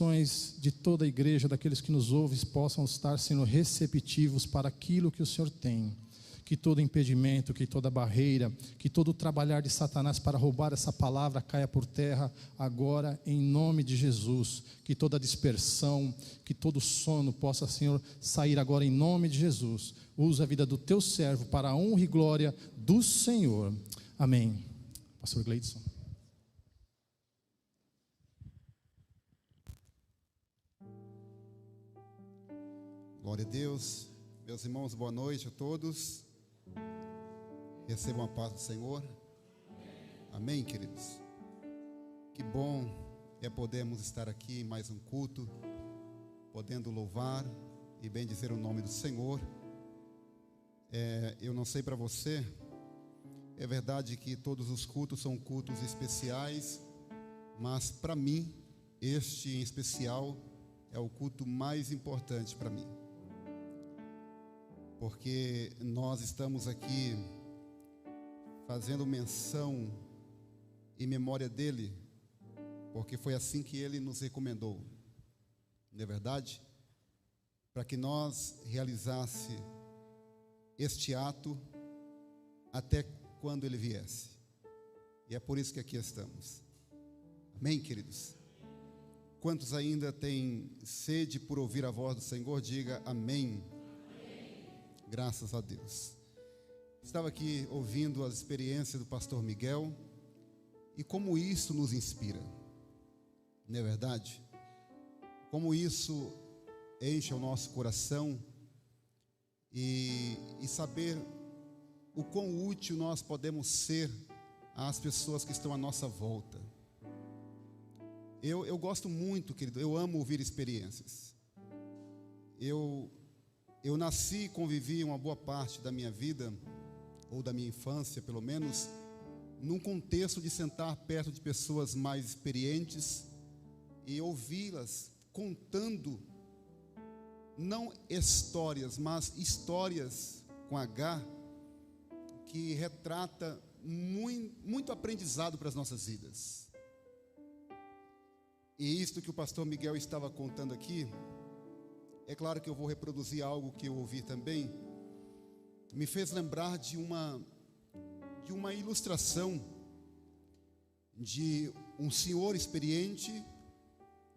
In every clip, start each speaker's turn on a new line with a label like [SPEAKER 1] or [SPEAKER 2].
[SPEAKER 1] corações de toda a igreja, daqueles que nos ouvem, possam estar sendo receptivos para aquilo que o Senhor tem. Que todo impedimento, que toda barreira, que todo trabalhar de Satanás para roubar essa palavra caia por terra agora, em nome de Jesus. Que toda dispersão, que todo sono possa, Senhor, sair agora em nome de Jesus. Usa a vida do teu servo para a honra e glória do Senhor. Amém. Pastor Gleidson.
[SPEAKER 2] Glória a Deus. Meus irmãos, boa noite a todos. Recebam a paz do Senhor. Amém, queridos? Que bom é podermos estar aqui em mais um culto, podendo louvar e bendizer o nome do Senhor. Eu não sei para você, é verdade que todos os cultos são cultos especiais, mas para mim, este em especial é o culto mais importante para mim. Porque nós estamos aqui fazendo menção em memória dele, porque foi assim que ele nos recomendou, não é verdade? Para que nós realizasse este ato até quando ele viesse. E é por isso que aqui estamos. Amém, queridos? Quantos ainda têm sede por ouvir a voz do Senhor, diga amém. Graças a Deus. Estava aqui ouvindo as experiências do pastor Miguel e como isso nos inspira, não é verdade? Como isso enche o nosso coração e saber o quão útil nós podemos ser às pessoas que estão à nossa volta. Eu gosto muito, querido, eu amo ouvir experiências. Eu nasci e convivi uma boa parte da minha vida, ou da minha infância pelo menos, num contexto de sentar perto de pessoas mais experientes e ouvi-las contando, não histórias, mas histórias com H, que retrata muito aprendizado para as nossas vidas. E isto que o pastor Miguel estava contando aqui, é claro que eu vou reproduzir algo que eu ouvi também, me fez lembrar de uma ilustração de um senhor experiente,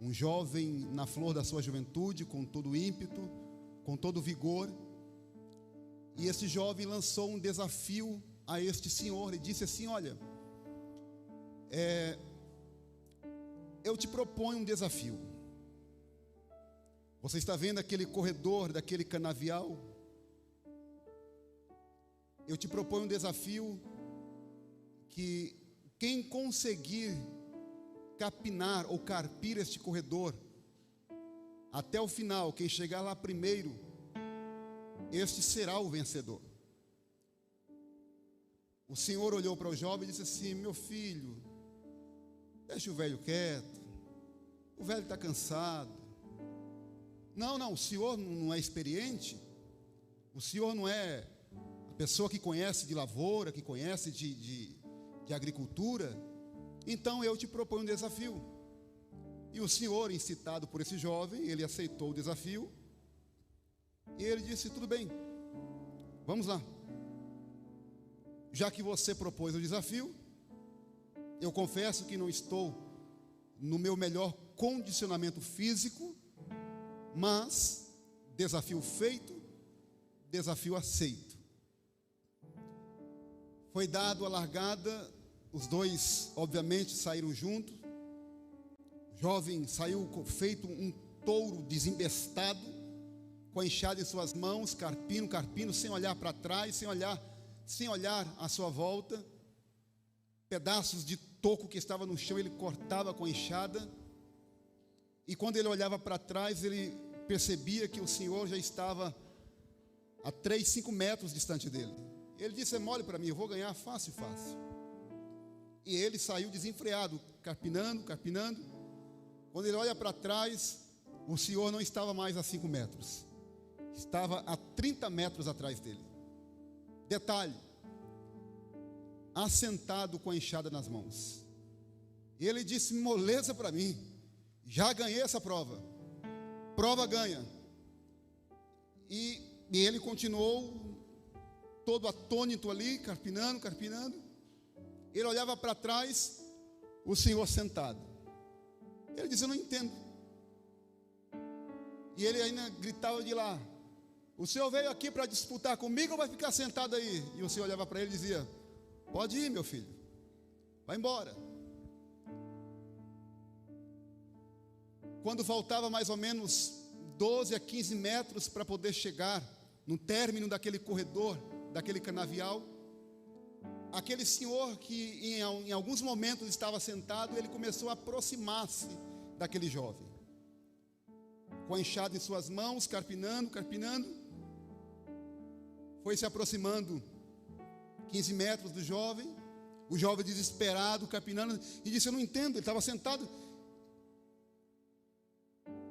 [SPEAKER 2] um jovem na flor da sua juventude, com todo ímpeto, com todo vigor. E esse jovem lançou um desafio a este senhor e disse assim: olha, eu te proponho um desafio. Você está vendo aquele corredor daquele canavial? Eu te proponho um desafio que quem conseguir capinar ou carpir este corredor até o final, quem chegar lá primeiro, este será o vencedor. O Senhor olhou para o jovem e disse assim: meu filho, deixa o velho quieto, o velho está cansado. Não, o senhor não é experiente, o senhor não é a pessoa que conhece de lavoura, que conhece de agricultura, então eu te proponho um desafio. E o senhor, incitado por esse jovem, ele aceitou o desafio, e ele disse: tudo bem, vamos lá. Já que você propôs o desafio, eu confesso que não estou no meu melhor condicionamento físico, mas desafio feito, desafio aceito. Foi dado a largada, os dois obviamente saíram juntos. O jovem saiu feito um touro desembestado, com a enxada em suas mãos, carpindo, sem olhar para trás, sem olhar à sua volta. Pedaços de toco que estava no chão ele cortava com a enxada. E quando ele olhava para trás, ele percebia que o Senhor já estava a 3, 5 metros distante dele. Ele disse: é mole para mim, eu vou ganhar fácil. E ele saiu desenfreado, carpinando. Quando ele olha para trás, o Senhor não estava mais a 5 metros, estava a 30 metros atrás dele. Detalhe: assentado com a enxada nas mãos. E ele disse: moleza para mim, já ganhei essa prova. Prova ganha. E ele continuou todo atônito ali, carpinando. Ele olhava para trás, o Senhor sentado. Ele disse: eu não entendo. E ele ainda gritava de lá: o Senhor veio aqui para disputar comigo ou vai ficar sentado aí? E o Senhor olhava para ele e dizia: pode ir, meu filho, vai embora. Quando faltava mais ou menos 12 a 15 metros para poder chegar no término daquele corredor, daquele canavial, aquele senhor que em alguns momentos estava sentado, ele começou a aproximar-se daquele jovem, com a enxada em suas mãos, carpinando, foi se aproximando 15 metros do jovem, o jovem desesperado, carpinando, e disse: eu não entendo. Ele estava sentado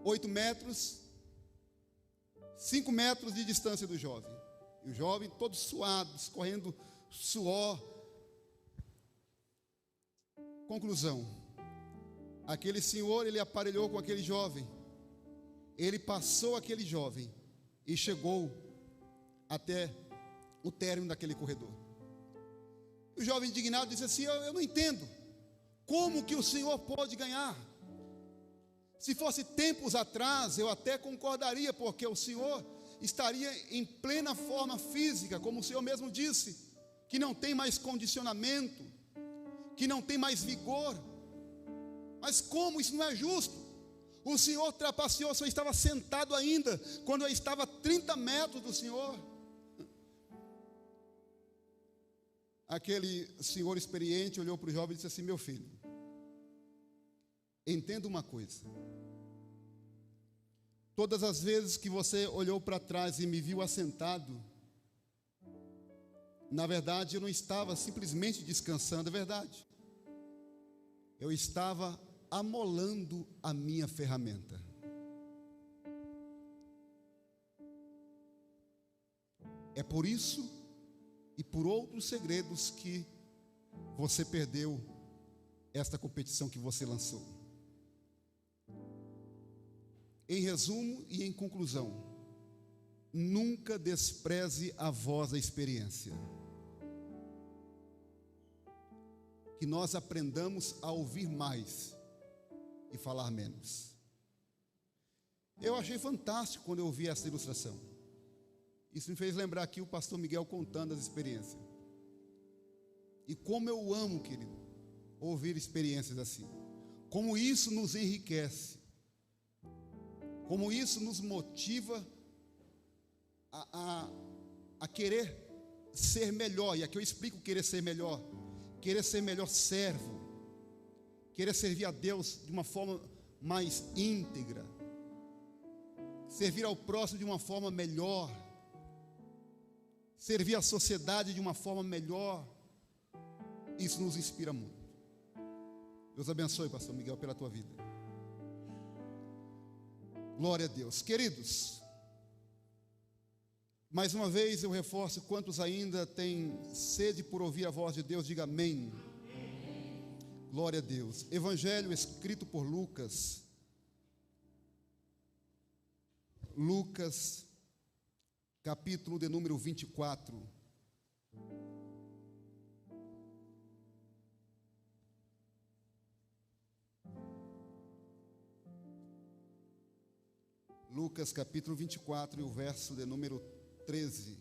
[SPEAKER 2] 8 metros, 5 metros de distância do jovem, e o jovem todo suado, escorrendo suor. Conclusão: aquele senhor, ele aparelhou com aquele jovem, ele passou aquele jovem e chegou até o término daquele corredor. O jovem indignado disse assim: eu não entendo, como que o Senhor pode ganhar? Se fosse tempos atrás, eu até concordaria, porque o Senhor estaria em plena forma física, como o Senhor mesmo disse, que não tem mais condicionamento, que não tem mais vigor. Mas como? Isso não é justo. O Senhor trapaceou, o Senhor estava sentado ainda, quando eu estava a 30 metros do Senhor. Aquele senhor experiente olhou para o jovem e disse assim: meu filho, entenda uma coisa. Todas as vezes que você olhou para trás e me viu assentado, na verdade eu não estava simplesmente descansando, é verdade. Eu estava amolando a minha ferramenta. É por isso e por outros segredos que você perdeu esta competição que você lançou. Em resumo e em conclusão, nunca despreze a voz da experiência. Que nós aprendamos a ouvir mais e falar menos. Eu achei fantástico quando eu ouvi essa ilustração. Isso me fez lembrar aqui o pastor Miguel contando as experiências. E como eu amo, querido, ouvir experiências assim. Como isso nos enriquece. Como isso nos motiva a querer ser melhor. E aqui eu explico querer ser melhor. Querer ser melhor servo. Querer servir a Deus de uma forma mais íntegra. Servir ao próximo de uma forma melhor. Servir a sociedade de uma forma melhor. Isso nos inspira muito. Deus abençoe, pastor Miguel, pela tua vida. Glória a Deus. Queridos, mais uma vez eu reforço: quantos ainda têm sede por ouvir a voz de Deus, diga amém. Glória a Deus. Evangelho escrito por Lucas. Lucas, capítulo de número 24. Lucas capítulo 24 e o verso de número 13.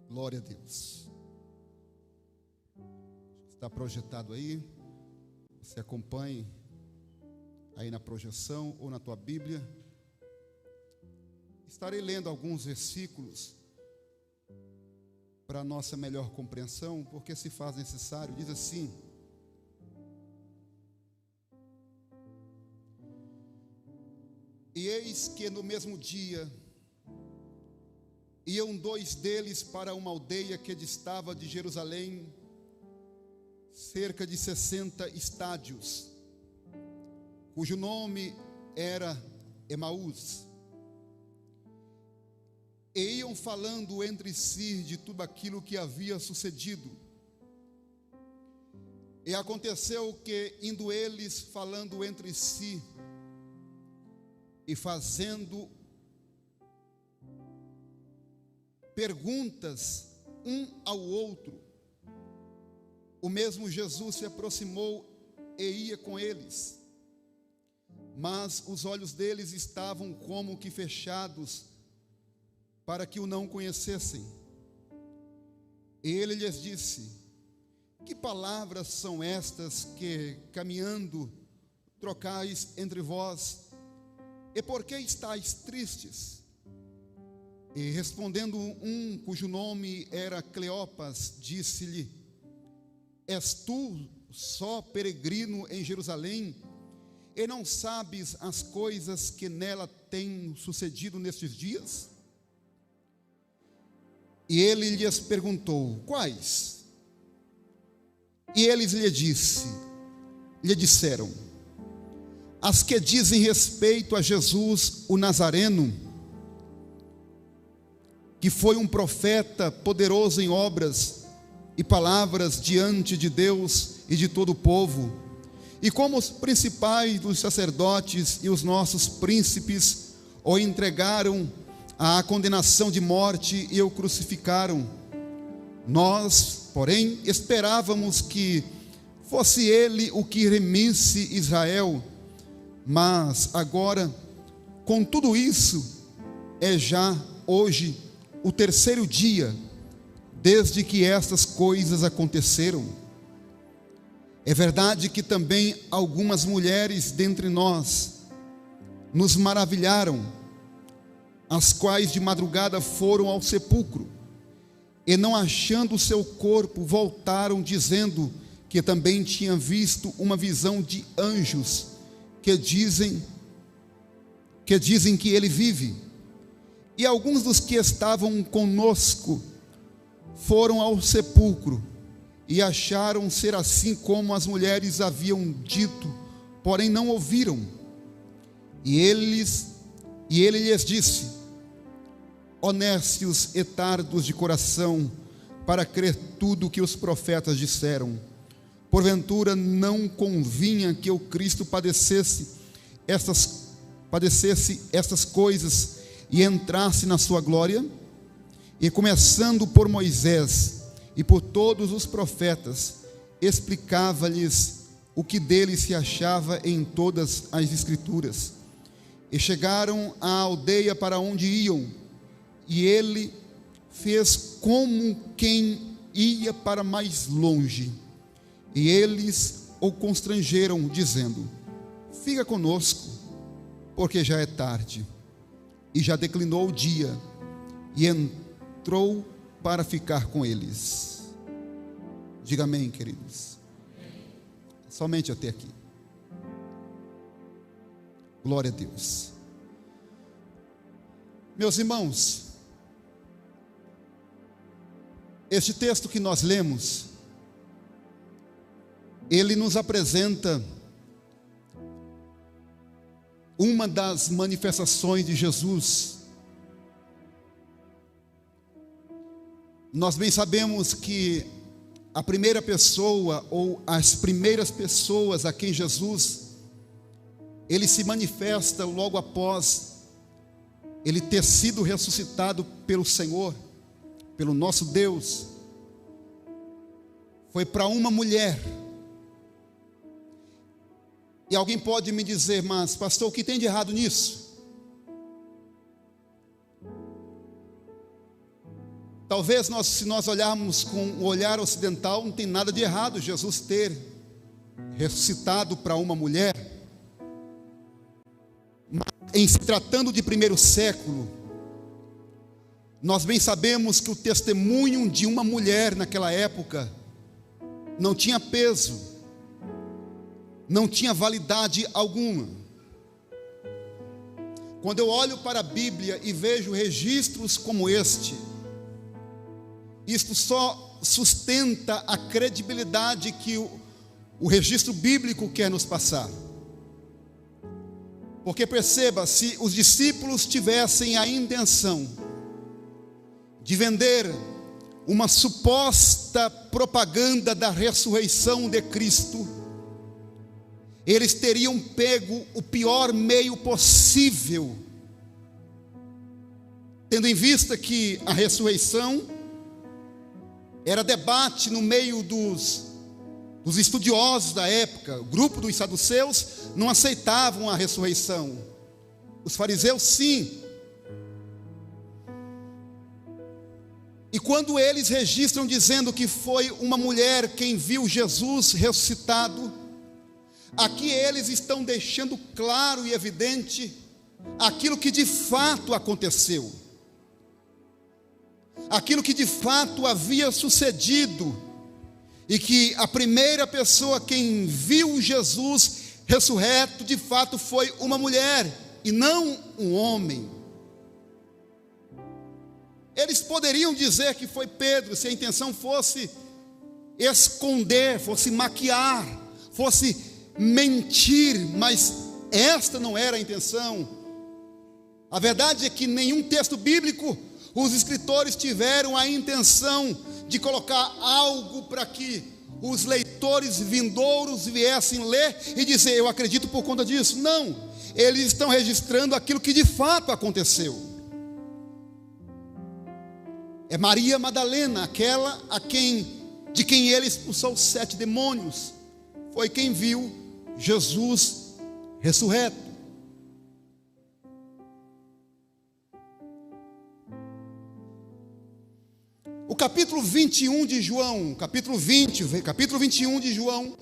[SPEAKER 2] Glória a Deus. Está projetado aí. Você acompanhe aí na projeção ou na tua Bíblia. Estarei lendo alguns versículos para nossa melhor compreensão, porque se faz necessário. Diz assim: e eis que no mesmo dia iam 2 deles para uma aldeia que distava de Jerusalém cerca de 60 estádios, cujo nome era Emaús. E iam falando entre si de tudo aquilo que havia sucedido. E aconteceu que, indo eles falando entre si e fazendo perguntas um ao outro, o mesmo Jesus se aproximou e ia com eles, mas os olhos deles estavam como que fechados, para que o não conhecessem. E ele lhes disse: que palavras são estas que, caminhando, trocais entre vós? E por que estáis tristes? E respondendo um, cujo nome era Cleopas, disse-lhe: és tu só peregrino em Jerusalém, e não sabes as coisas que nela têm sucedido nestes dias? E ele lhes perguntou: quais? E eles lhe disseram: as que dizem respeito a Jesus o Nazareno, que foi um profeta poderoso em obras e palavras diante de Deus e de todo o povo, e como os principais dos sacerdotes e os nossos príncipes o entregaram à condenação de morte e o crucificaram. Nós, porém, esperávamos que fosse ele o que remisse Israel, mas agora, com tudo isso, é já hoje o terceiro dia desde que estas coisas aconteceram. É verdade que também algumas mulheres dentre nós nos maravilharam, as quais de madrugada foram ao sepulcro, e não achando o seu corpo, voltaram dizendo que também tinham visto uma visão de anjos, que dizem que ele vive. E alguns dos que estavam conosco foram ao sepulcro e acharam ser assim como as mulheres haviam dito, porém não ouviram. E ele lhes disse: honestos e tardos de coração, para crer tudo o que os profetas disseram. Porventura não convinha que o Cristo padecesse estas coisas e entrasse na sua glória? E começando por Moisés e por todos os profetas, explicava-lhes o que dele se achava em todas as escrituras. E chegaram à aldeia para onde iam, e ele fez como quem ia para mais longe. E eles o constrangeram, dizendo: fica conosco, porque já é tarde, e já declinou o dia. E entrou para ficar com eles. Diga amém, queridos. Somente até aqui. Glória a Deus. Meus irmãos, este texto que nós lemos, ele nos apresenta uma das manifestações de Jesus. Nós bem sabemos que a primeira pessoa, ou as primeiras pessoas a quem Jesus, ele se manifesta logo após ele ter sido ressuscitado pelo Senhor, pelo nosso Deus, foi para uma mulher. E alguém pode me dizer: mas pastor, o que tem de errado nisso? Talvez se nós olharmos com o olhar ocidental, não tem nada de errado Jesus ter ressuscitado para uma mulher. Mas em se tratando de primeiro século, nós bem sabemos que o testemunho de uma mulher naquela época não tinha peso, não tinha validade alguma. Quando eu olho para a Bíblia e vejo registros como este, isto só sustenta a credibilidade que o registro bíblico quer nos passar. Porque perceba, se os discípulos tivessem a intenção de vender uma suposta propaganda da ressurreição de Cristo, eles teriam pego o pior meio possível, tendo em vista que a ressurreição era debate no meio dos estudiosos da época. O grupo dos saduceus não aceitavam a ressurreição, os fariseus sim. E quando eles registram dizendo que foi uma mulher quem viu Jesus ressuscitado, aqui eles estão deixando claro e evidente aquilo que de fato aconteceu, aquilo que de fato havia sucedido, e que a primeira pessoa quem viu Jesus ressurreto de fato foi uma mulher e não um homem. Eles poderiam dizer que foi Pedro, se a intenção fosse esconder, fosse maquiar, fosse mentir, mas esta não era a intenção. A verdade é que nenhum texto bíblico os escritores tiveram a intenção de colocar algo para que os leitores vindouros viessem ler e dizer: eu acredito por conta disso. Não, eles estão registrando aquilo que de fato aconteceu. É Maria Madalena, aquela de quem ele expulsou 7 demônios, foi quem viu Jesus ressurreto. O capítulo 21 de João, capítulo 21 de João,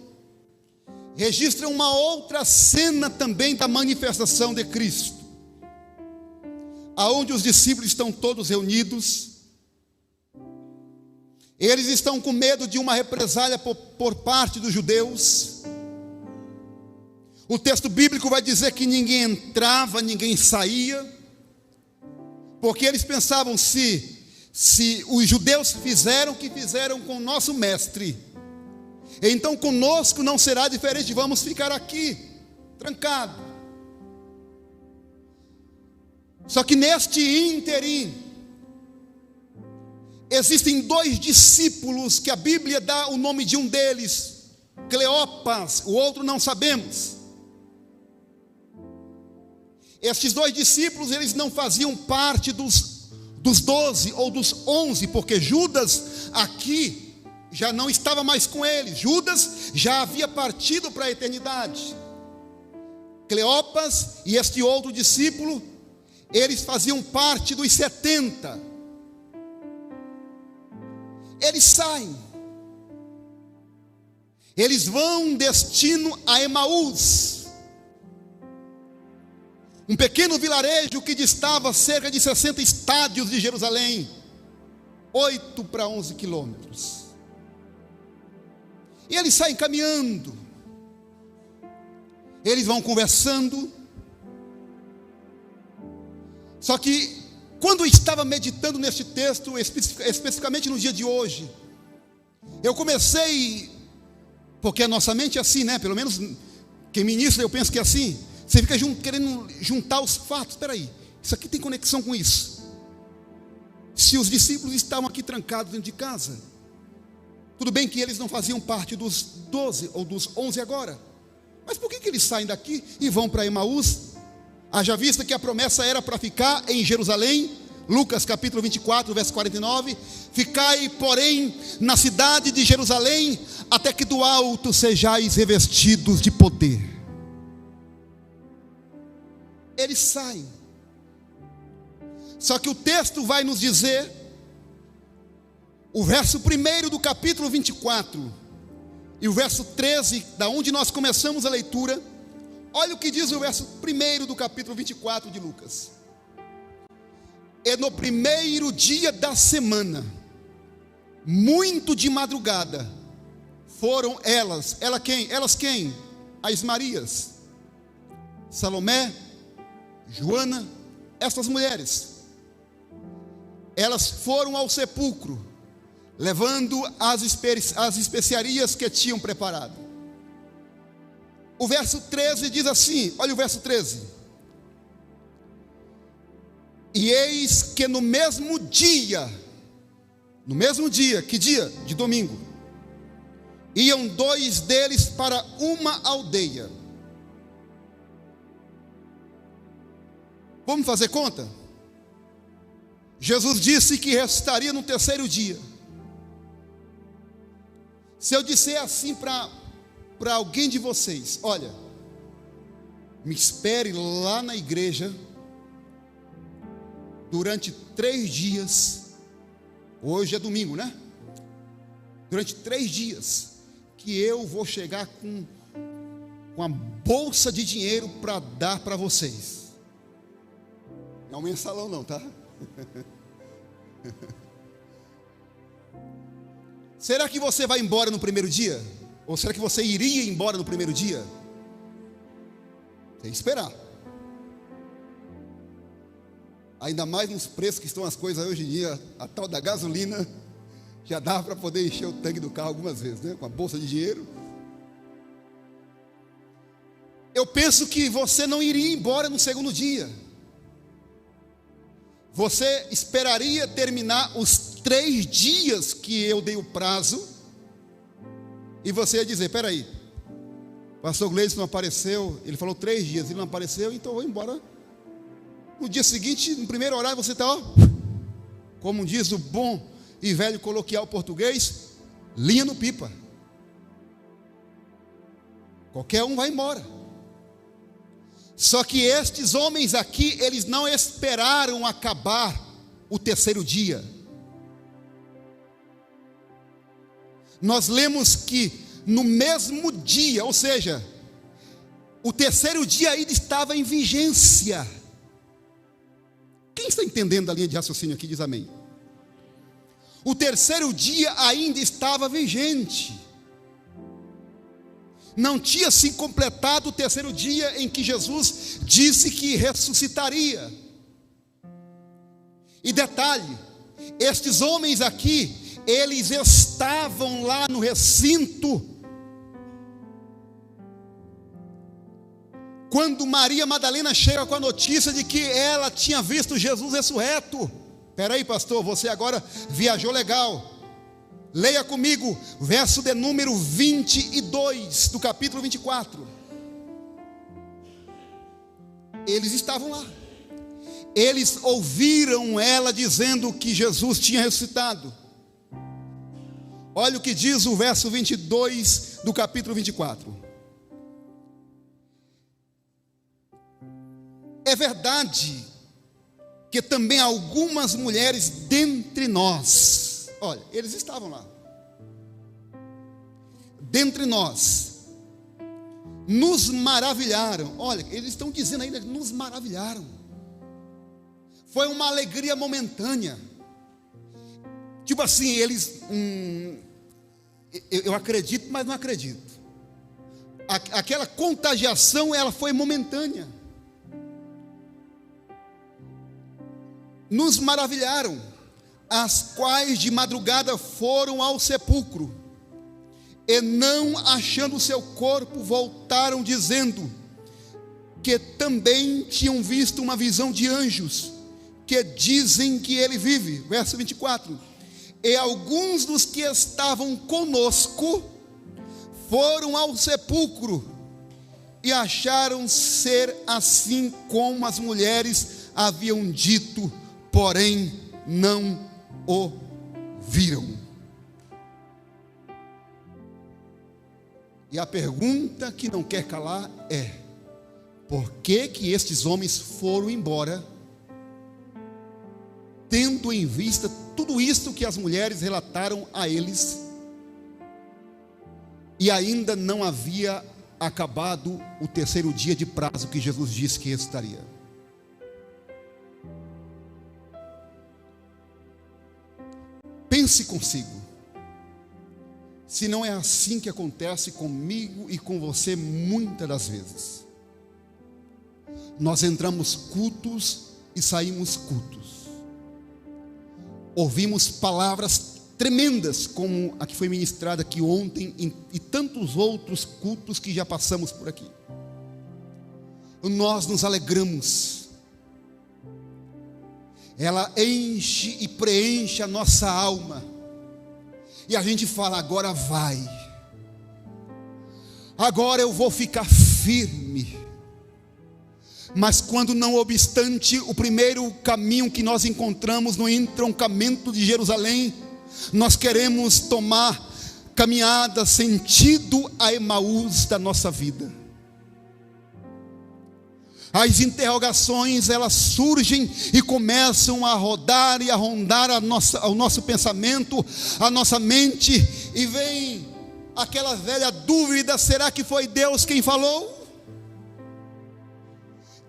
[SPEAKER 2] registra uma outra cena também da manifestação de Cristo, aonde os discípulos estão todos reunidos. Eles estão com medo de uma represália por parte dos judeus. O texto bíblico vai dizer que ninguém entrava, ninguém saía, porque eles pensavam: se os judeus fizeram o que fizeram com o nosso mestre, então conosco não será diferente, vamos ficar aqui, trancados. Só que neste ínterim, existem 2 discípulos que a Bíblia dá o nome de um deles, Cleopas, o outro não sabemos. Estes 2 discípulos, eles não faziam parte dos 12 ou dos 11, porque Judas aqui já não estava mais com eles. Judas já havia partido para a eternidade. Cleopas e este outro discípulo, eles faziam parte dos 70. Eles saem, eles vão destino a Emaús, um pequeno vilarejo que distava a cerca de 60 estádios de Jerusalém, 8 para 11 quilômetros. E eles saem caminhando, eles vão conversando. Só que quando eu estava meditando neste texto, especificamente no dia de hoje, eu comecei, porque a nossa mente é assim, né? Pelo menos quem ministra, eu penso que é assim. Você fica querendo juntar os fatos. Espera aí, isso aqui tem conexão com isso. Se os discípulos estavam aqui trancados dentro de casa, tudo bem que eles não faziam parte dos 12 ou dos 11 agora, mas por que eles saem daqui e vão para Emaús? Haja vista que a promessa era para ficar em Jerusalém. Lucas capítulo 24, verso 49. Ficai, porém, na cidade de Jerusalém, até que do alto sejais revestidos de poder. Eles saem. Só que o texto vai nos dizer, o verso 1 do capítulo 24 e o verso 13, da onde nós começamos a leitura. Olha o que diz o verso 1 do capítulo 24 de Lucas. E no primeiro dia da semana, muito de madrugada, foram elas quem? As Marias, Salomé, Joana, estas mulheres. Elas foram ao sepulcro, levando as especiarias que tinham preparado. O verso 13 diz assim, olha o verso 13. E eis que no mesmo dia No mesmo dia, que dia? De domingo. Iam 2 deles para uma aldeia. Vamos fazer conta? Jesus disse que ressuscitaria no 3º dia. Se eu disser assim para alguém de vocês: olha, me espere lá na igreja durante 3 dias. Hoje é domingo, né? Durante 3 dias, que eu vou chegar com uma bolsa de dinheiro para dar para vocês. Não é um mensalão não, tá? Será que você vai embora no primeiro dia? Ou será que você iria embora no primeiro dia? Tem que esperar. Ainda mais nos preços que estão as coisas hoje em dia, a tal da gasolina, já dá para poder encher o tanque do carro algumas vezes, né? Com a bolsa de dinheiro. Eu penso que você não iria embora no segundo dia. Você esperaria terminar os 3 dias que eu dei o prazo, e você ia dizer: peraí, o pastor Gleison não apareceu, ele falou 3 dias, ele não apareceu, então eu vou embora. No dia seguinte, no primeiro horário, você está, como diz o bom e velho coloquial português, linha no pipa. Qualquer um vai embora. Só que estes homens aqui, eles não esperaram acabar o 3º dia. Nós lemos que no mesmo dia, ou seja, o 3º dia ainda estava em vigência. Quem está entendendo a linha de raciocínio aqui diz amém. O 3º dia ainda estava vigente. Não tinha se completado o 3º dia em que Jesus disse que ressuscitaria. E detalhe, estes homens aqui, eles estavam lá no recinto quando Maria Madalena chega com a notícia de que ela tinha visto Jesus ressurreto. Espera aí, pastor, você agora viajou legal. Leia comigo, verso de número 22 do capítulo 24. Eles estavam lá. Eles ouviram ela dizendo que Jesus tinha ressuscitado. Olha o que diz o verso 22 do capítulo 24. É verdade que também algumas mulheres dentre nós, olha, eles estavam lá, dentre nós, nos maravilharam. Olha, eles estão dizendo ainda, nos maravilharam. Foi uma alegria momentânea. Tipo assim, eles, eu acredito, mas não acredito. Aquela contagiação, ela foi momentânea. Nos maravilharam, as quais de madrugada foram ao sepulcro, e não achando o seu corpo, voltaram dizendo que também tinham visto uma visão de anjos, que dizem que ele vive. Verso 24. E alguns dos que estavam conosco foram ao sepulcro e acharam ser assim como as mulheres haviam dito, porém não o viram. E a pergunta que não quer calar é: por que que estes homens foram embora, tendo em vista tudo isto que as mulheres relataram a eles, e ainda não havia acabado o 3º dia de prazo que Jesus disse que ressuscitaria? Pense consigo, se não é assim que acontece comigo e com você muitas das vezes. Nós entramos cultos e saímos cultos. Ouvimos palavras tremendas como a que foi ministrada aqui ontem e tantos outros cultos que já passamos por aqui. Nós nos alegramos. Ela enche e preenche a nossa alma. E a gente fala: agora vai, agora eu vou ficar firme. Mas quando, não obstante, o primeiro caminho que nós encontramos no entroncamento de Jerusalém, nós queremos tomar caminhada sentido a Emaús da nossa vida. As interrogações, elas surgem e começam a rodar e a rondar ao nosso pensamento, a nossa mente, e vem aquela velha dúvida: será que foi Deus quem falou?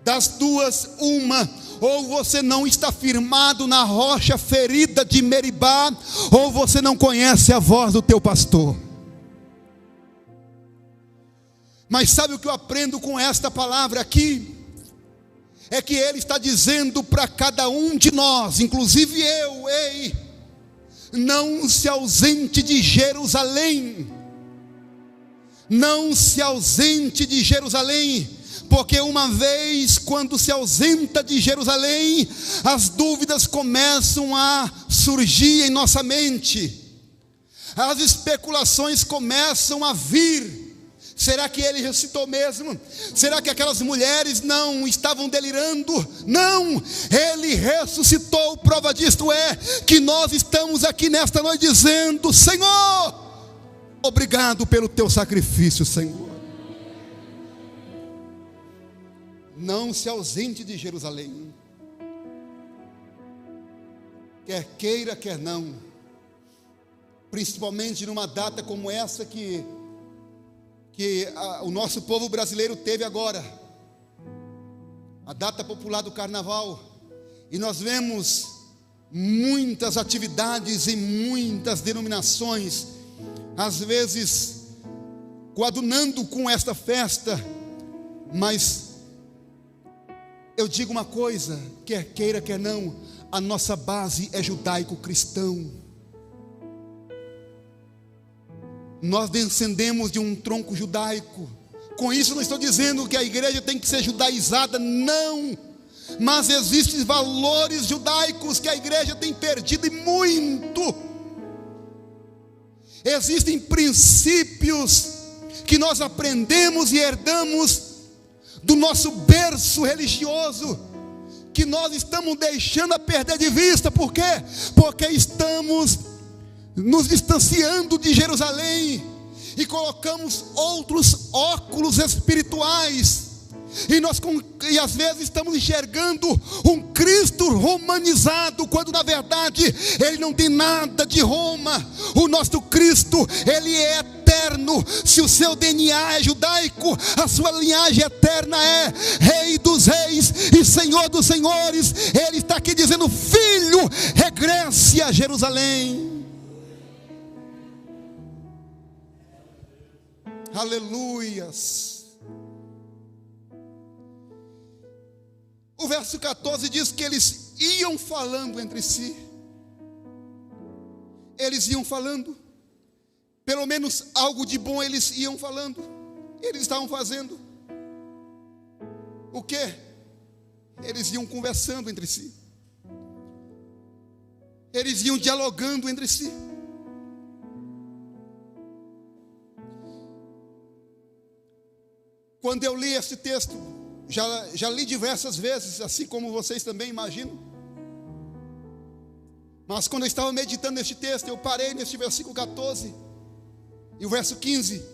[SPEAKER 2] Das duas, uma: ou você não está firmado na rocha ferida de Meribá, ou você não conhece a voz do teu pastor. Mas sabe o que eu aprendo com esta palavra aqui? É que ele está dizendo para cada um de nós, inclusive eu: ei, não se ausente de Jerusalém, não se ausente de Jerusalém, porque uma vez quando se ausenta de Jerusalém, as dúvidas começam a surgir em nossa mente, as especulações começam a vir. Será que ele ressuscitou mesmo? Será que aquelas mulheres não estavam delirando? Não, ele ressuscitou. Prova disto é que nós estamos aqui nesta noite dizendo: Senhor, obrigado pelo teu sacrifício, Senhor. Não se ausente de Jerusalém, quer queira, quer não, principalmente numa data como essa que o nosso povo brasileiro teve agora, a data popular do carnaval, e nós vemos muitas atividades em muitas denominações, às vezes coadunando com esta festa, mas eu digo uma coisa: quer queira, quer não, a nossa base é judaico-cristão. Nós descendemos de um tronco judaico. Com isso não estou dizendo que a igreja tem que ser judaizada, não. Mas existem valores judaicos que a igreja tem perdido, e muito. Existem princípios que nós aprendemos e herdamos do nosso berço religioso, que nós estamos deixando a perder de vista. Por quê? Porque estamos nos distanciando de Jerusalém e colocamos outros óculos espirituais, e às vezes estamos enxergando um Cristo romanizado, quando na verdade ele não tem nada de Roma. O nosso Cristo, ele é eterno. Se o seu DNA é judaico, a sua linhagem eterna é Rei dos Reis e Senhor dos Senhores. Ele está aqui dizendo: filho, regresse a Jerusalém. Aleluias. O verso 14 diz que eles iam falando entre si. Eles iam falando. Pelo menos algo de bom eles iam falando. Eles estavam fazendo o quê? Eles iam conversando entre si. Eles iam dialogando entre si. Quando eu li esse texto, já li diversas vezes, assim como vocês também imaginam. Mas quando eu estava meditando neste texto, eu parei neste versículo 14 e o verso 15,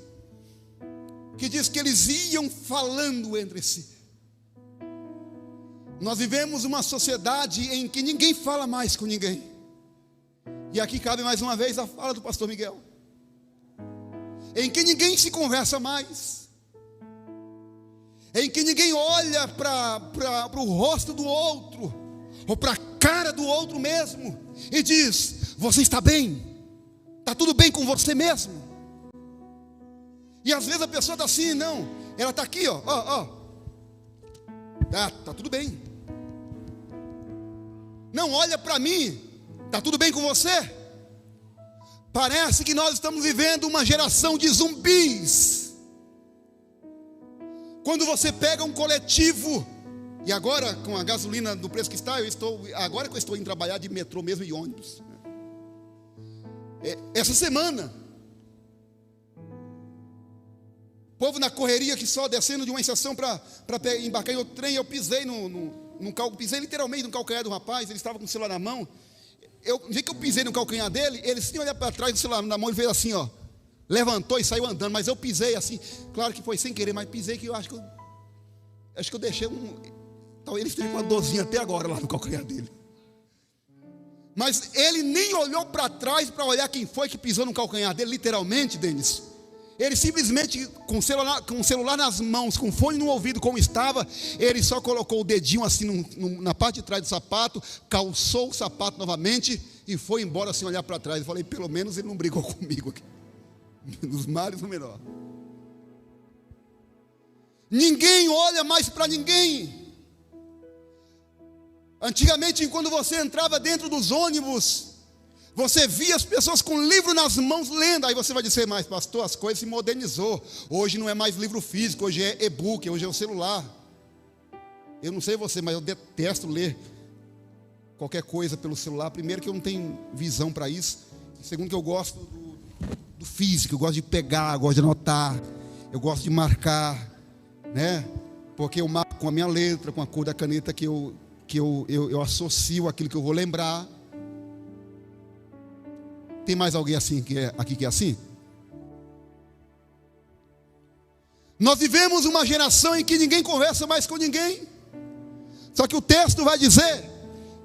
[SPEAKER 2] que diz que eles iam falando entre si. Nós vivemos uma sociedade em que ninguém fala mais com ninguém. E aqui cabe mais uma vez a fala do pastor Miguel, em que ninguém se conversa mais, em que ninguém olha para o rosto do outro, ou para a cara do outro mesmo, e diz: você está bem? Está tudo bem com você mesmo? E às vezes a pessoa está assim, não, ela está aqui, tá tudo bem. Não, olha para mim, está tudo bem com você? Parece que nós estamos vivendo uma geração de zumbis. Quando você pega um coletivo, e agora com a gasolina do preço que está, agora que eu estou indo trabalhar de metrô mesmo e ônibus. essa semana. O povo na correria que só descendo de uma estação para embarcar em outro trem, eu pisei pisei literalmente no calcanhar do rapaz, ele estava com o celular na mão. Eu vi que eu pisei no calcanhar dele, ele sem olhar para trás do celular na mão, ele fez assim, ó, levantou e saiu andando, mas eu pisei assim, claro que foi sem querer, mas pisei que eu acho que eu deixei talvez ele esteja com uma dorzinha até agora lá no calcanhar dele. Mas ele nem olhou para trás para olhar quem foi que pisou no calcanhar dele, literalmente, Denis. Ele simplesmente, com o celular nas mãos, com o fone no ouvido como estava, ele só colocou o dedinho assim na parte de trás do sapato, calçou o sapato novamente e foi embora sem olhar para trás. Eu falei, pelo menos ele não brigou comigo aqui. Nos males, no menor. Ninguém olha mais para ninguém. Antigamente, quando você entrava dentro dos ônibus, você via as pessoas com livro nas mãos lendo. Aí você vai dizer, mas pastor, as coisas se modernizou. Hoje não é mais livro físico, hoje é e-book, hoje é o celular. Eu não sei você, mas eu detesto ler qualquer coisa pelo celular. Primeiro que eu não tenho visão para isso. Segundo que eu gosto do físico, eu gosto de pegar, eu gosto de anotar, eu gosto de marcar, né? Porque eu marco com a minha letra, com a cor da caneta que eu associo aquilo que eu vou lembrar. Tem mais alguém assim aqui que é assim? Nós vivemos uma geração em que ninguém conversa mais com ninguém. Só que o texto vai dizer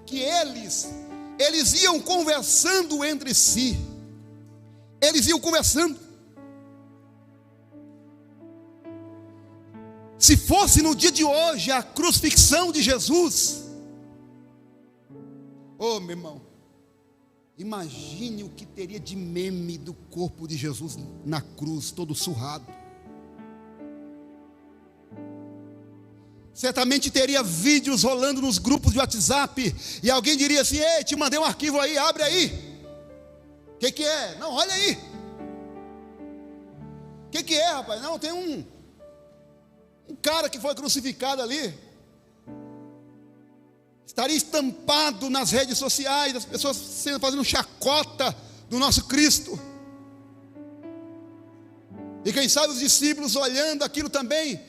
[SPEAKER 2] que eles iam conversando entre si. Eles iam conversando. Se fosse no dia de hoje a crucifixão de Jesus, oh meu irmão, imagine o que teria de meme do corpo de Jesus na cruz, todo surrado. Certamente teria vídeos rolando nos grupos de WhatsApp, e alguém diria assim, ei, te mandei um arquivo aí, abre aí. O que é? Não, olha aí. O que é, rapaz? Não, tem um cara que foi crucificado ali. Estaria estampado nas redes sociais, as pessoas fazendo chacota do nosso Cristo. E quem sabe os discípulos olhando aquilo também,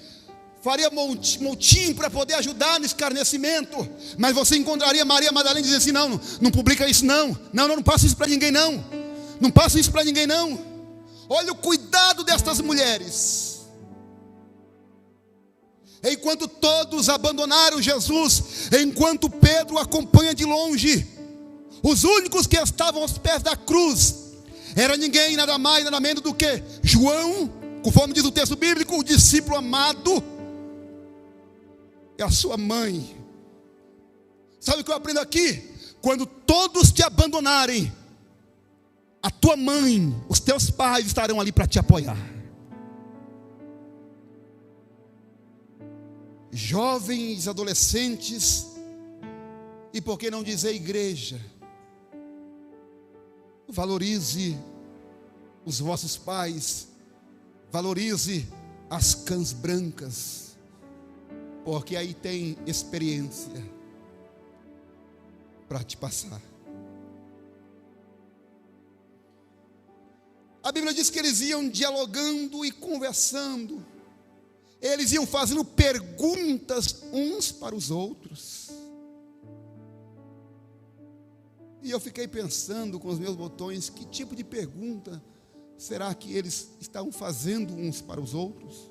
[SPEAKER 2] faria montinho para poder ajudar no escarnecimento. Mas você encontraria Maria Madalena dizendo assim, não publica isso não passa isso para ninguém não passa isso para ninguém não. Olha o cuidado destas mulheres. Enquanto todos abandonaram Jesus, enquanto Pedro acompanha de longe, os únicos que estavam aos pés da cruz, era ninguém, nada mais, nada menos do que João, conforme diz o texto bíblico, o discípulo amado, e a sua mãe. Sabe o que eu aprendo aqui? Quando todos te abandonarem, a tua mãe, os teus pais estarão ali para te apoiar. Jovens, adolescentes, e por que não dizer igreja, valorize os vossos pais, valorize as cãs brancas, porque aí tem experiência para te passar. A Bíblia diz que eles iam dialogando e conversando. Eles iam fazendo perguntas uns para os outros. E eu fiquei pensando com os meus botões, que tipo de pergunta será que eles estavam fazendo uns para os outros?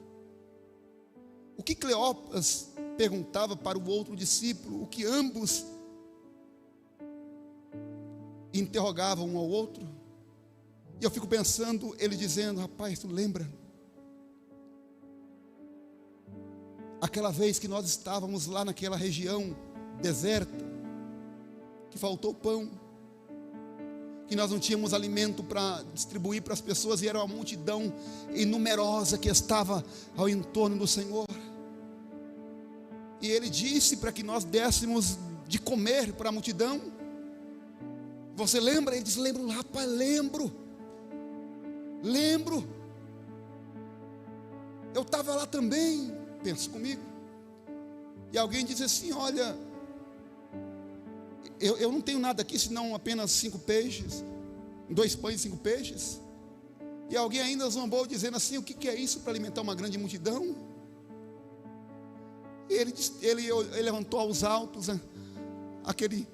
[SPEAKER 2] O que Cleopas perguntava para o outro discípulo? O que ambos interrogavam um ao outro? E eu fico pensando, ele dizendo, rapaz, tu lembra? Aquela vez que nós estávamos lá naquela região deserta, que faltou pão, que nós não tínhamos alimento para distribuir para as pessoas, e era uma multidão inumerosa que estava ao entorno do Senhor. E Ele disse para que nós dessemos de comer para a multidão. Você lembra? Ele disse, lembro, rapaz, lembro. Eu estava lá também. Pensa comigo. E alguém diz assim, olha, eu não tenho nada aqui senão apenas 5 peixes. 2 pães e 5 peixes. E alguém ainda zombou dizendo assim: o que é isso para alimentar uma grande multidão? E ele levantou aos altos aqueles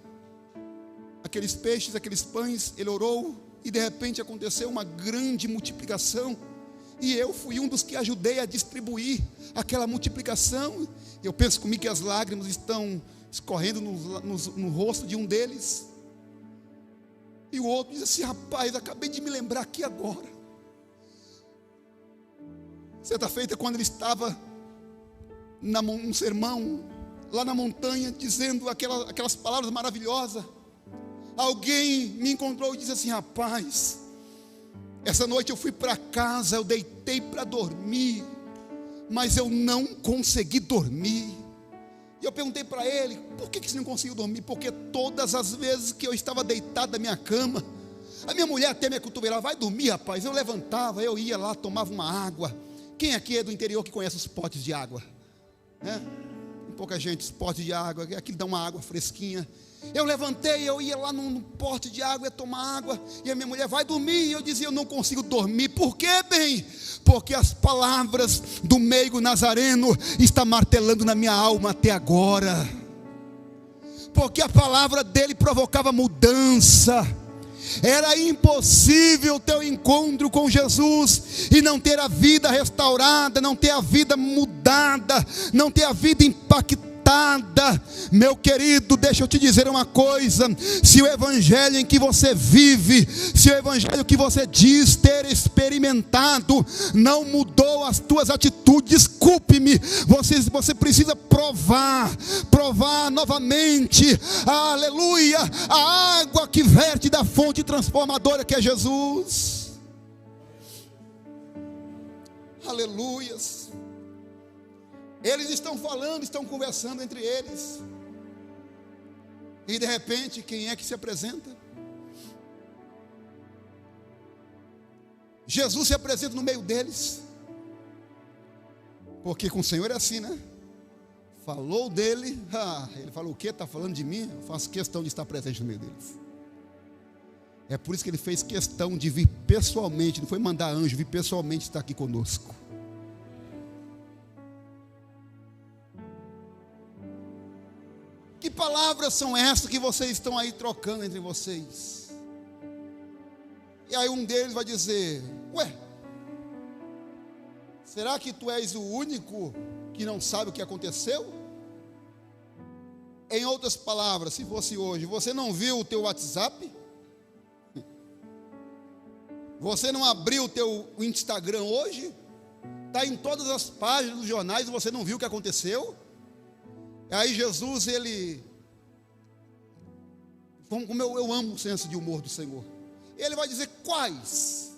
[SPEAKER 2] peixes, aqueles pães. Ele orou e de repente aconteceu uma grande multiplicação. E eu fui um dos que ajudei a distribuir aquela multiplicação. Eu penso comigo que as lágrimas estão escorrendo no rosto de um deles. E o outro diz assim: rapaz, acabei de me lembrar aqui agora. Certa feita, quando ele estava num sermão lá na montanha, dizendo aquelas palavras maravilhosas, alguém me encontrou e disse assim: rapaz, essa noite eu fui para casa, eu deitei para dormir, mas eu não consegui dormir. E eu perguntei para ele: por que você não conseguiu dormir? Porque todas as vezes que eu estava deitado na minha cama, a minha mulher até me acotovelava: vai dormir, rapaz. Eu levantava, eu ia lá, tomava uma água. Quem aqui é do interior que conhece os potes de água? Pouca gente, os potes de água, aqui dá uma água fresquinha. Eu levantei, eu ia lá no pote de água, ia tomar água, e a minha mulher: vai dormir. E eu dizia: eu não consigo dormir. Por quê, bem? Porque as palavras do meigo nazareno estão martelando na minha alma até agora. Porque a palavra dele provocava mudança. Era impossível ter o encontro com Jesus e não ter a vida restaurada, não ter a vida mudada, não ter a vida impactada. Meu querido, deixa eu te dizer uma coisa: se o evangelho em que você vive, se o evangelho que você diz ter experimentado não mudou as tuas atitudes, desculpe-me, você precisa provar novamente, aleluia, a água que verte da fonte transformadora que é Jesus. Aleluias. Eles estão falando, estão conversando entre eles. E de repente, quem é que se apresenta? Jesus se apresenta no meio deles. Porque com o Senhor é assim, né? Falou dele, ele falou: o que? Está falando de mim? Eu faço questão de estar presente no meio deles. É por isso que ele fez questão de vir pessoalmente. Não foi mandar anjo, vir pessoalmente estar aqui conosco. Que palavras são essas que vocês estão aí trocando entre vocês? E aí um deles vai dizer: ué, será que tu és o único que não sabe o que aconteceu? Em outras palavras, se fosse hoje, você não viu o teu WhatsApp? Você não abriu o teu Instagram hoje? Está em todas as páginas dos jornais e você não viu o que aconteceu? Aí Jesus, como eu amo o senso de humor do Senhor, ele vai dizer: quais?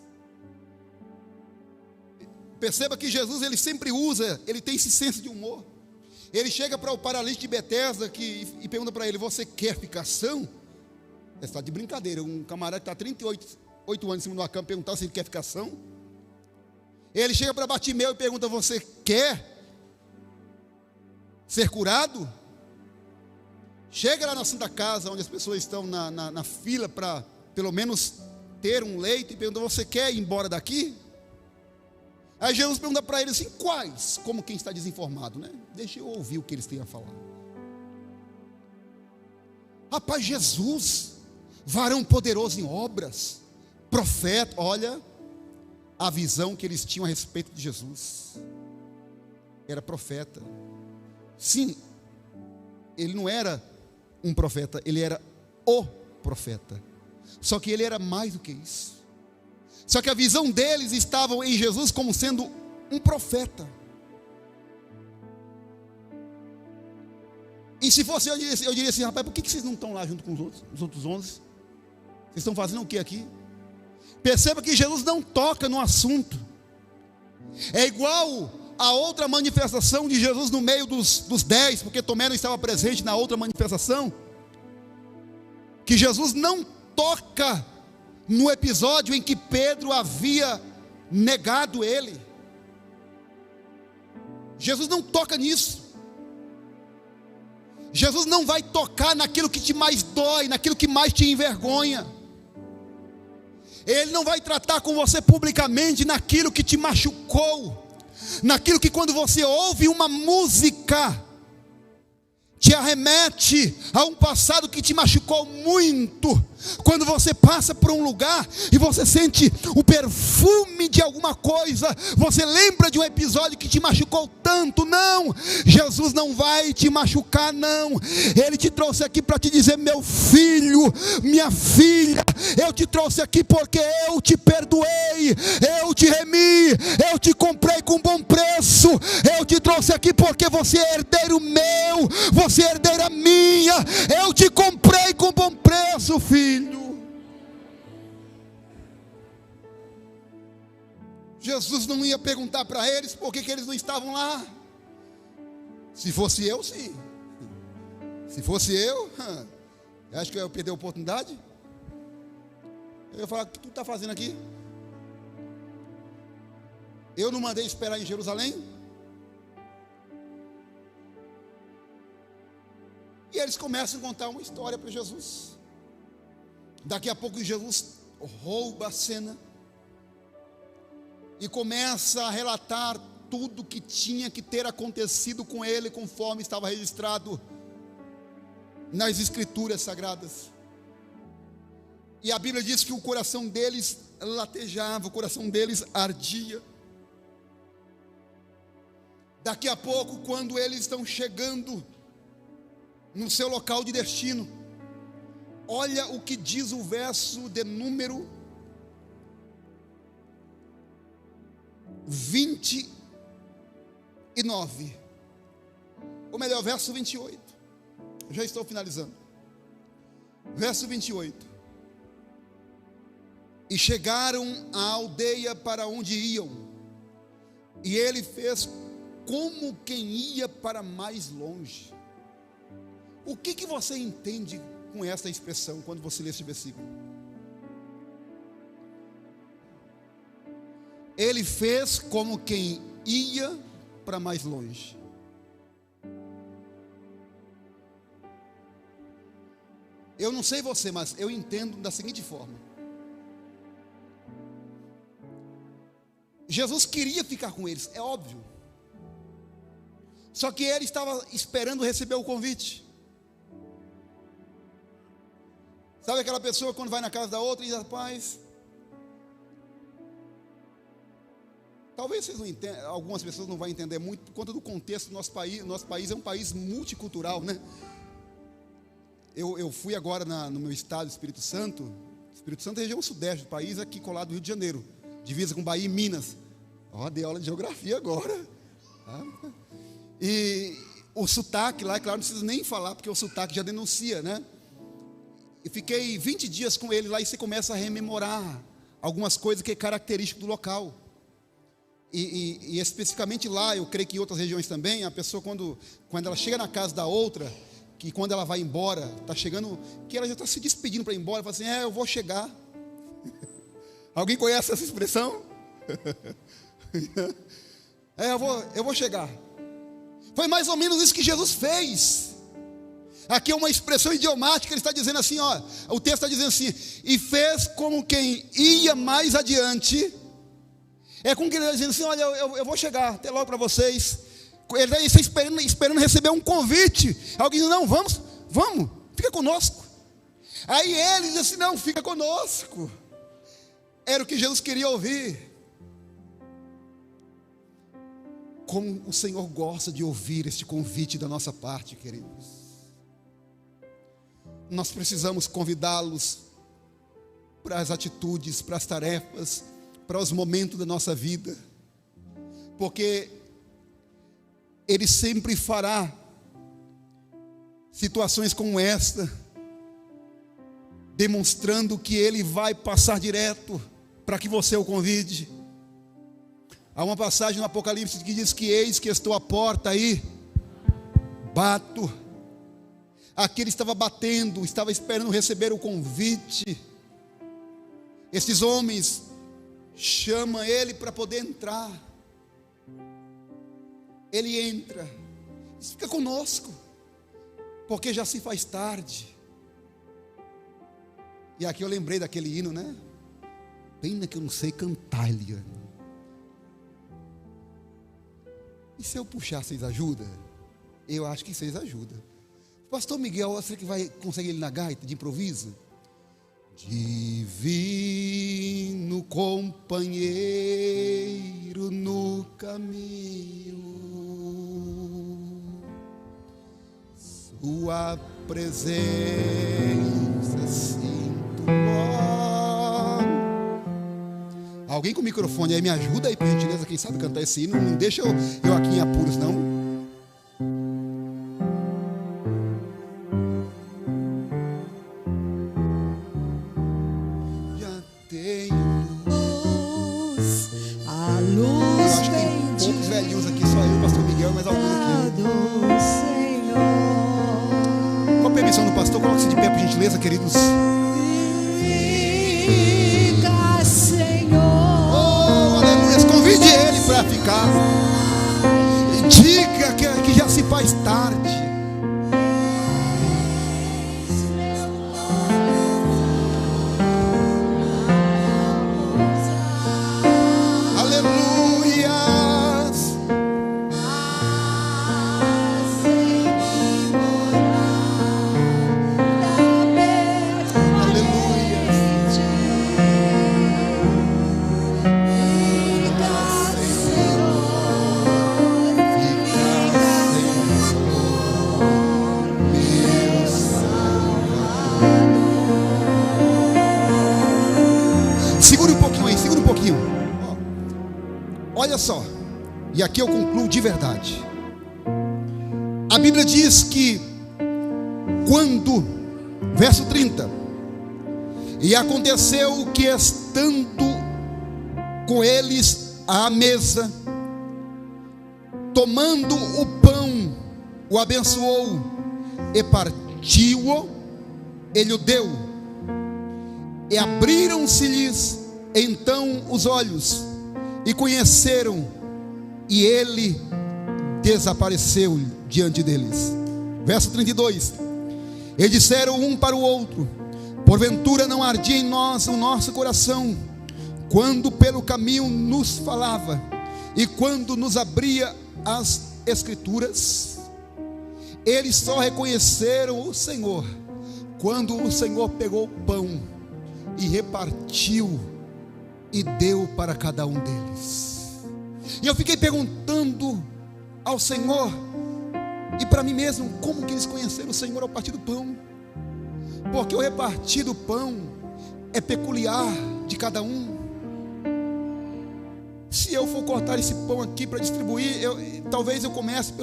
[SPEAKER 2] Perceba que Jesus, ele sempre usa, ele tem esse senso de humor. Ele chega para o paralítico de Betesda e pergunta para ele: você quer ficar são? Ele está de brincadeira. Um camarada que está 38 anos em cima de uma cama perguntar se ele quer ficar são. Ele chega para Bartimeu e pergunta: você quer ser curado? Chega lá na Santa Casa, onde as pessoas estão na fila para pelo menos ter um leito, e pergunta: você quer ir embora daqui? Aí Jesus pergunta para ele assim: quais? Como quem está desinformado, né? Deixa eu ouvir o que eles têm a falar. Rapaz, Jesus, varão poderoso em obras, profeta. Olha a visão que eles tinham a respeito de Jesus. Era profeta. Sim, ele não era um profeta, ele era o profeta. Só que ele era mais do que isso. Só que a visão deles estava em Jesus como sendo um profeta. E se fosse eu diria assim: rapaz, por que vocês não estão lá junto com os outros 11? Vocês estão fazendo o que aqui? Perceba que Jesus não toca no assunto. É igual a outra manifestação de Jesus no meio dos 10, porque Tomé não estava presente na outra manifestação, que Jesus não toca no episódio em que Pedro havia negado ele. Jesus não toca nisso. Jesus não vai tocar naquilo que te mais dói, naquilo que mais te envergonha. Ele não vai tratar com você publicamente naquilo que te machucou, naquilo que quando você ouve uma música, te arremete a um passado que te machucou muito. Quando você passa por um lugar e você sente o perfume de alguma coisa, você lembra de um episódio que te machucou tanto. Não, Jesus não vai te machucar, não. Ele te trouxe aqui para te dizer: meu filho, minha filha, eu te trouxe aqui porque eu te perdoei, eu te remi, eu te comprei com bom preço. Eu te trouxe aqui porque você é herdeiro meu, você é herdeira minha. Eu te comprei com bom preço, filho. Jesus não ia perguntar para eles por que eles não estavam lá. Se fosse eu, sim. Se fosse eu, acho que eu ia perder a oportunidade. Eu ia falar: o que tu está fazendo aqui? Eu não mandei esperar em Jerusalém? E eles começam a contar uma história para Jesus. Daqui a pouco Jesus rouba a cena e começa a relatar tudo que tinha que ter acontecido com ele, conforme estava registrado nas Escrituras Sagradas. E a Bíblia diz que o coração deles latejava, o coração deles ardia. Daqui a pouco, quando eles estão chegando no seu local de destino, olha o que diz o verso de número 29, ou melhor, verso 28. Eu já estou finalizando. Verso 28. E chegaram à aldeia para onde iam, e ele fez como quem ia para mais longe. O que você entende com essa expressão quando você lê esse versículo? Ele fez como quem ia para mais longe. Eu não sei você, mas eu entendo da seguinte forma: Jesus queria ficar com eles, é óbvio. Só que ele estava esperando receber o convite. Sabe aquela pessoa quando vai na casa da outra e diz: rapaz, talvez vocês não entendam, algumas pessoas não vão entender muito por conta do contexto do nosso país. Nosso país é um país multicultural, né? Eu fui agora no meu estado, Espírito Santo. Espírito Santo é a região sudeste do país, aqui colado do Rio de Janeiro, divisa com Bahia e Minas. Dei aula de geografia agora. E o sotaque lá, é claro, não precisa nem falar, porque o sotaque já denuncia, né? E fiquei 20 dias com ele lá, e você começa a rememorar algumas coisas que é característico do local. E especificamente lá, eu creio que em outras regiões também, a pessoa quando ela chega na casa da outra, que quando ela vai embora, está chegando, que ela já está se despedindo para ir embora, fala assim: eu vou chegar. Alguém conhece essa expressão? Eu vou chegar. Foi mais ou menos isso que Jesus fez. Aqui é uma expressão idiomática. Ele está dizendo assim, o texto está dizendo assim: e fez como quem ia mais adiante. É como que ele está dizendo assim: olha, eu vou chegar, até logo para vocês. Ele está esperando receber um convite. Alguém diz: não, vamos, fica conosco. Aí ele diz assim: não, fica conosco. Era o que Jesus queria ouvir. Como o Senhor gosta de ouvir este convite da nossa parte, queridos. Nós precisamos convidá-los para as atitudes, para as tarefas, para os momentos da nossa vida, porque Ele sempre fará situações como esta, demonstrando que Ele vai passar direto para que você o convide. Há uma passagem no Apocalipse que diz que: eis que estou à porta aí, bato. Aqui ele estava batendo, estava esperando receber o convite. Esses homens chamam ele para poder entrar. Ele entra, diz: fica conosco, porque já se faz tarde. E aqui eu lembrei daquele hino, né? Pena que eu não sei cantar, Eliane. E se eu puxar, vocês ajudam? Eu acho que vocês ajudam. Pastor Miguel, você que vai conseguir ele na gaita de improviso? Divino companheiro no caminho, sua presença sinto. Alguém com o microfone aí me ajuda aí, por gentileza, quem sabe cantar esse hino. Não deixa eu aqui em apuros, não.
[SPEAKER 3] Queridos, fica, Senhor.
[SPEAKER 2] Oh, aleluia. Convide ele para ficar. Diga que já se faz tarde. Olha só, e aqui eu concluo de verdade. A Bíblia diz que quando, verso 30, e aconteceu que estando com eles à mesa, tomando o pão, o abençoou e partiu-o, ele o deu, e abriram-se-lhes então os olhos, e conheceram, e ele desapareceu diante deles. Verso 32. E disseram um para o outro: porventura não ardia em nós o nosso coração, quando pelo caminho nos falava, e quando nos abria as Escrituras? Eles só reconheceram o Senhor quando o Senhor pegou o pão e repartiu e deu para cada um deles. E eu fiquei perguntando ao Senhor e para mim mesmo, como que eles conheceram o Senhor ao partir do pão? Porque o repartir do pão é peculiar de cada um. Se eu for cortar esse pão aqui para distribuir, talvez eu comece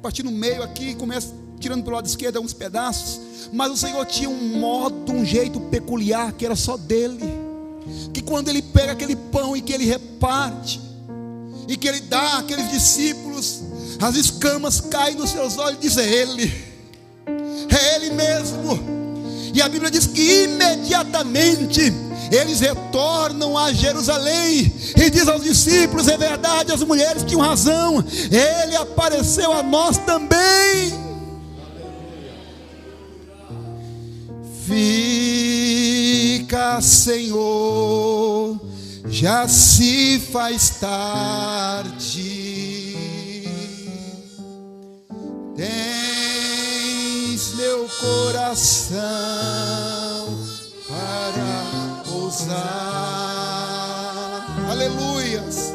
[SPEAKER 2] partir no meio aqui, comece tirando pelo lado esquerdo uns pedaços. Mas o Senhor tinha um modo, um jeito peculiar que era só dele. Que quando ele pega aquele pão e que ele reparte, e que ele dá àqueles discípulos, as escamas caem nos seus olhos e diz: é ele mesmo. E a Bíblia diz que imediatamente eles retornam a Jerusalém e diz aos discípulos: é verdade, as mulheres tinham razão, ele apareceu a nós também. Fica, Senhor, já se faz tarde. Tens meu coração para pousar. Aleluias.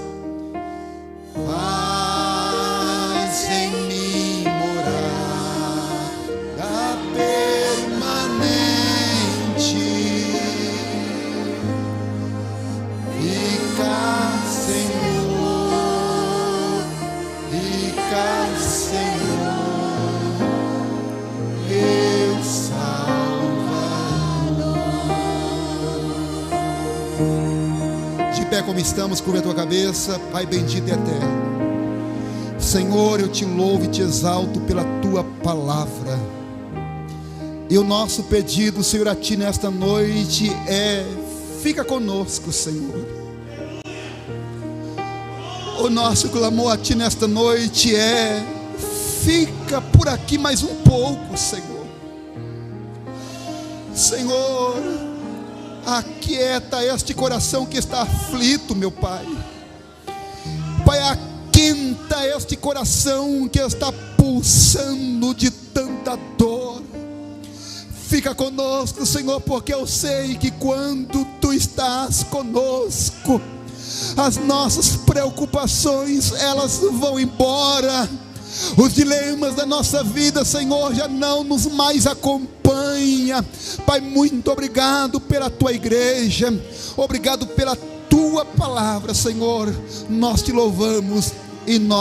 [SPEAKER 2] Faz em mim morar da permanente. Fica, Senhor, meu Salvador. De pé como estamos, curva a tua cabeça. Pai bendito e eterno, Senhor, eu te louvo e te exalto pela tua palavra. E o nosso pedido, Senhor, a ti nesta noite é: fica conosco, Senhor. O nosso clamor a ti nesta noite é: fica por aqui mais um pouco, Senhor. Senhor, Aquieta este coração que está aflito, meu Pai. Pai, aquenta este coração que está pulsando de tanta dor. Fica conosco, Senhor, porque eu sei que quando Tu estás conosco, as nossas preocupações, elas vão embora. Os dilemas da nossa vida, Senhor, já não nos mais acompanha. Pai, muito obrigado pela Tua igreja, obrigado pela Tua palavra, Senhor. Nós Te louvamos e nós